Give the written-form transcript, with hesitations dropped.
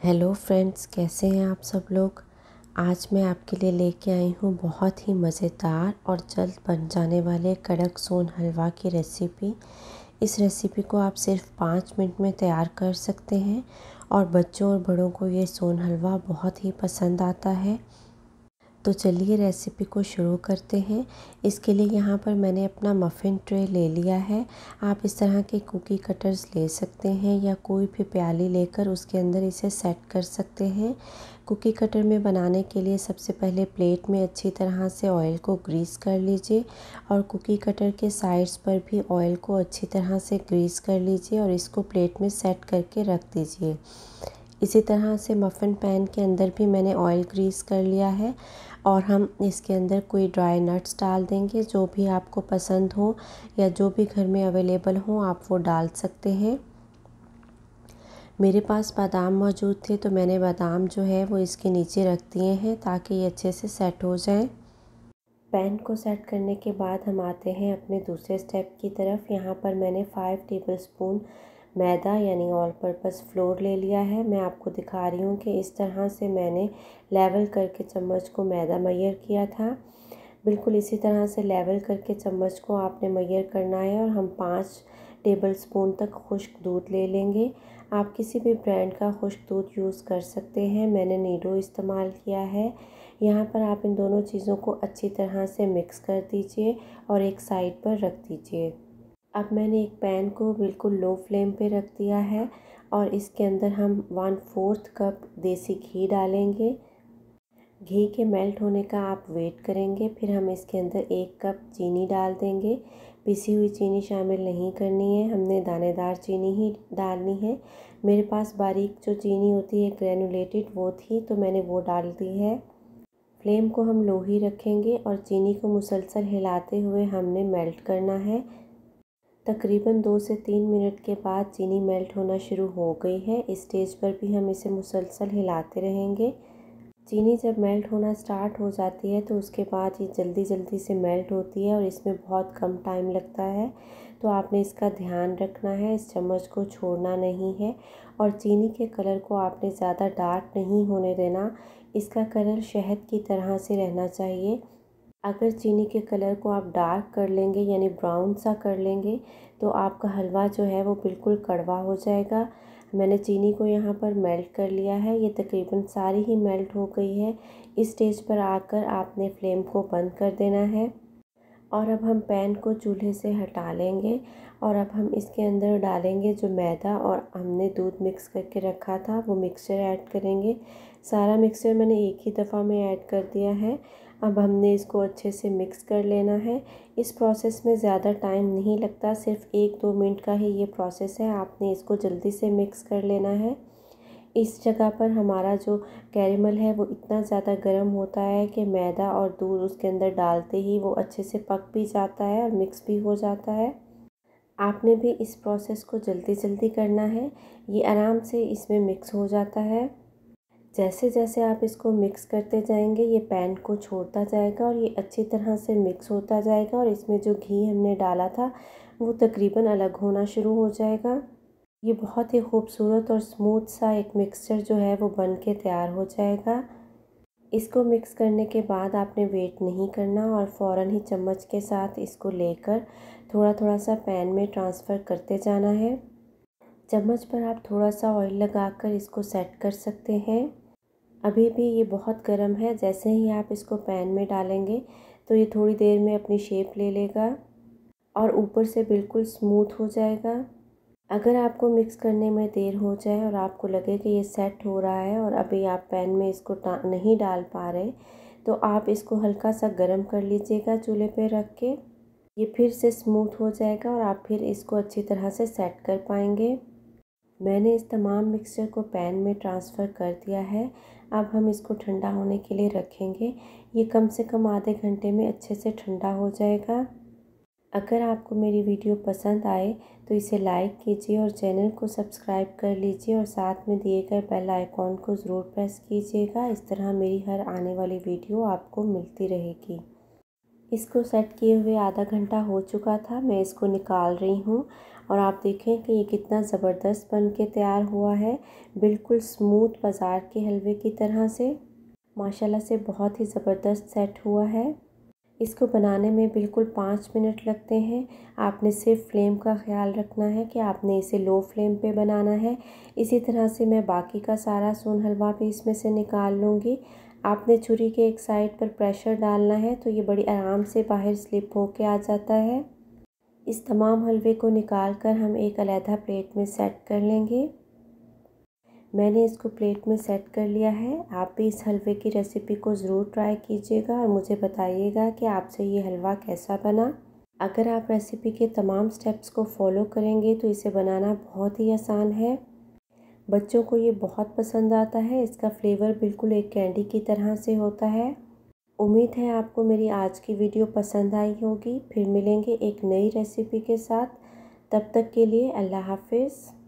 Hello friends, कैसे हैं आप सब लोग। आज मैं आपके लिए लेके आई हूँ बहुत ही मज़ेदार और जल्द बन जाने वाले कड़क सोन हलवा की रेसिपी। इस रेसिपी को आप सिर्फ 5 मिनट में तैयार कर सकते हैं और बच्चों और बड़ों को ये सोन हलवा बहुत ही पसंद आता है। तो चलिए रेसिपी को शुरू करते हैं। इसके लिए यहाँ पर मैंने अपना मफ़िन ट्रे ले लिया है। आप इस तरह के कुकी कटर्स ले सकते हैं या कोई भी प्याली लेकर उसके अंदर इसे सेट कर सकते हैं। कुकी कटर में बनाने के लिए सबसे पहले प्लेट में अच्छी तरह से ऑयल को ग्रीस कर लीजिए और कुकी कटर के साइड्स पर भी ऑयल को अच्छी तरह से ग्रीस कर लीजिए और इसको प्लेट में सेट करके रख दीजिए। इसी तरह से मफ़िन पैन के अंदर भी मैंने ऑयल ग्रीस कर लिया है और हम इसके अंदर कोई ड्राई नट्स डाल देंगे, जो भी आपको पसंद हो या जो भी घर में अवेलेबल हो आप वो डाल सकते हैं। मेरे पास बादाम मौजूद थे तो मैंने बादाम जो है वो इसके नीचे रख दिए हैं ताकि ये अच्छे से सेट हो जाए। पैन को सेट करने के बाद हम आते हैं अपने दूसरे स्टेप की तरफ। यहाँ पर मैंने 5 टेबलस्पून मैदा यानी ऑल पर्पस फ्लोर ले लिया है। मैं आपको दिखा रही हूँ कि इस तरह से मैंने लेवल करके चम्मच को मैदा मैयर किया था। बिल्कुल इसी तरह से लेवल करके चम्मच को आपने मैयर करना है और हम 5 टेबलस्पून तक खुश्क दूध ले लेंगे। आप किसी भी ब्रांड का खुश्क दूध यूज़ कर सकते हैं। मैंने नीडो इस्तेमाल किया है। यहाँ पर आप इन दोनों चीज़ों को अच्छी तरह से मिक्स कर दीजिए और एक साइड पर रख दीजिए। अब मैंने एक पैन को बिल्कुल लो फ्लेम पे रख दिया है और इसके अंदर हम 1/4 कप देसी घी डालेंगे। घी के मेल्ट होने का आप वेट करेंगे। फिर हम इसके अंदर 1 कप चीनी डाल देंगे। पिसी हुई चीनी शामिल नहीं करनी है, हमने दानेदार चीनी ही डालनी है। मेरे पास बारीक जो चीनी होती है ग्रेनुलेटेड वो थी तो मैंने वो डाल दी है। फ्लेम को हम लो ही रखेंगे और चीनी को मुसलसल हिलाते हुए हमने मेल्ट करना है। तकरीबन 2 से 3 मिनट के बाद चीनी मेल्ट होना शुरू हो गई है। इस स्टेज पर भी हम इसे मुसलसल हिलाते रहेंगे। चीनी जब मेल्ट होना स्टार्ट हो जाती है तो उसके बाद ये जल्दी जल्दी से मेल्ट होती है और इसमें बहुत कम टाइम लगता है, तो आपने इसका ध्यान रखना है। इस चम्मच को छोड़ना नहीं है और चीनी के कलर को आपने ज़्यादा डार्क नहीं होने देना। इसका कलर शहद की तरह से रहना चाहिए। अगर चीनी के कलर को आप डार्क कर लेंगे यानी ब्राउन सा कर लेंगे तो आपका हलवा जो है वो बिल्कुल कड़वा हो जाएगा। मैंने चीनी को यहाँ पर मेल्ट कर लिया है, ये तकरीबन सारी ही मेल्ट हो गई है। इस स्टेज पर आकर आपने फ्लेम को बंद कर देना है और अब हम पैन को चूल्हे से हटा लेंगे और अब हम इसके अंदर डालेंगे जो मैदा और हमने दूध मिक्स करके रखा था वो मिक्सचर ऐड करेंगे। सारा मिक्सचर मैंने एक ही दफ़ा में ऐड कर दिया है। अब हमने इसको अच्छे से मिक्स कर लेना है। इस प्रोसेस में ज़्यादा टाइम नहीं लगता, सिर्फ 1-2 मिनट का ही ये प्रोसेस है। आपने इसको जल्दी से मिक्स कर लेना है। इस जगह पर हमारा जो कैरेमल है वो इतना ज़्यादा गर्म होता है कि मैदा और दूध उसके अंदर डालते ही वो अच्छे से पक भी जाता है और मिक्स भी हो जाता है। आपने भी इस प्रोसेस को जल्दी जल्दी करना है, ये आराम से इसमें मिक्स हो जाता है। जैसे जैसे आप इसको मिक्स करते जाएंगे ये पैन को छोड़ता जाएगा और ये अच्छी तरह से मिक्स होता जाएगा और इसमें जो घी हमने डाला था वो तकरीबन अलग होना शुरू हो जाएगा। ये बहुत ही खूबसूरत और स्मूथ सा एक मिक्सचर जो है वो बन के तैयार हो जाएगा। इसको मिक्स करने के बाद आपने वेट नहीं करना और फ़ौरन ही चम्मच के साथ इसको लेकर थोड़ा थोड़ा सा पैन में ट्रांसफ़र करते जाना है। चम्मच पर आप थोड़ा सा ऑयल लगाकर इसको सेट कर सकते हैं। अभी भी ये बहुत गर्म है, जैसे ही आप इसको पैन में डालेंगे तो ये थोड़ी देर में अपनी शेप ले लेगा और ऊपर से बिल्कुल स्मूथ हो जाएगा। अगर आपको मिक्स करने में देर हो जाए और आपको लगे कि ये सेट हो रहा है और अभी आप पैन में इसको नहीं डाल पा रहे तो आप इसको हल्का सा गर्म कर लीजिएगा चूल्हे पे रख के। ये फिर से स्मूथ हो जाएगा और आप फिर इसको अच्छी तरह से सेट कर पाएंगे। मैंने इस तमाम मिक्सचर को पैन में ट्रांसफ़र कर दिया है। अब हम इसको ठंडा होने के लिए रखेंगे। ये कम से कम आधे घंटे में अच्छे से ठंडा हो जाएगा। अगर आपको मेरी वीडियो पसंद आए तो इसे लाइक कीजिए और चैनल को सब्सक्राइब कर लीजिए और साथ में दिए गए बेल आइकॉन को ज़रूर प्रेस कीजिएगा। इस तरह मेरी हर आने वाली वीडियो आपको मिलती रहेगी। इसको सेट किए हुए आधा घंटा हो चुका था, मैं इसको निकाल रही हूँ और आप देखें कि ये कितना ज़बरदस्त बन के तैयार हुआ है, बिल्कुल स्मूथ बाज़ार के हलवे की तरह से। माशाल्लाह से बहुत ही ज़बरदस्त सेट हुआ है। इसको बनाने में बिल्कुल 5 मिनट लगते हैं। आपने सिर्फ फ्लेम का ख्याल रखना है कि आपने इसे लो फ्लेम पे बनाना है। इसी तरह से मैं बाकी का सारा सोन हलवा भी इसमें से निकाल लूँगी। आपने छुरी के एक साइड पर प्रेशर डालना है तो ये बड़ी आराम से बाहर स्लिप होके आ जाता है। इस तमाम हलवे को निकाल कर हम एक अलहदा प्लेट में सेट कर लेंगे। मैंने इसको प्लेट में सेट कर लिया है। आप भी इस हलवे की रेसिपी को ज़रूर ट्राई कीजिएगा और मुझे बताइएगा कि आपसे ये हलवा कैसा बना। अगर आप रेसिपी के तमाम स्टेप्स को फॉलो करेंगे तो इसे बनाना बहुत ही आसान है। बच्चों को ये बहुत पसंद आता है। इसका फ्लेवर बिल्कुल एक कैंडी की तरह से होता है। उम्मीद है आपको मेरी आज की वीडियो पसंद आई होगी। फिर मिलेंगे एक नई रेसिपी के साथ। तब तक के लिए अल्लाह हाफ़िज़।